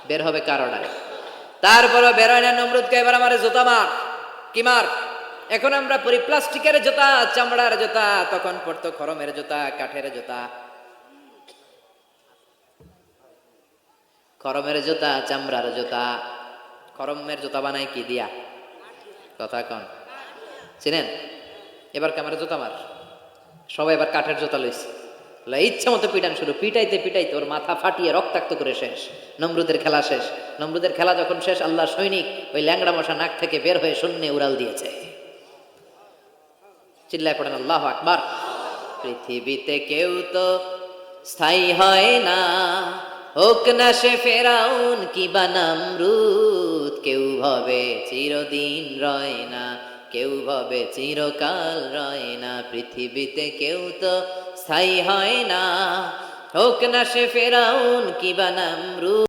বের হবে কারোডায়। তারপরও বের হয় না, নমরুদকে এবার আমার জুতা মার। কি মার? এখন আমরা পরি প্লাস্টিকের জুতা, চামড়ার জুতা, তখন পড়তো খরমের জুতা, কাঠের জুতা। খরমের জুতা, চামড়ার জুতা। খরমের জুতা বানায় কি দিয়া? কথা কন, চিনেন? এবার ক্যামেরা জুতা মার। সবাই এবার কাঠের জুতা লইছে, ইচ্ছা মতো পিটান শুরু। পিটাইতে পিটাইতে ওর মাথা ফাটিয়ে রক্তাক্ত করে শেষ। নমরুদের খেলা শেষ। নমরুদের খেলা যখন শেষ, আল্লাহ সৈনিক ওই ল্যাংড়া মশা নাক থেকে বের হয়ে শূন্যে উড়াল দিয়েছে। চিল্লায় পড়েন আল্লাহু আকবার। পৃথিবীতে কেউ তো স্থায়ী হয় না, হোক না সে ফেরাউন কিবা নমরুদ। কেউ ভাবে চিরদিন রয় না, কেউ ভাবে চিরকাল রয় না। পৃথিবীতে কেউ তো স্থায়ী হয় না, হোক না সে ফেরাউন কিবা নমরুদ।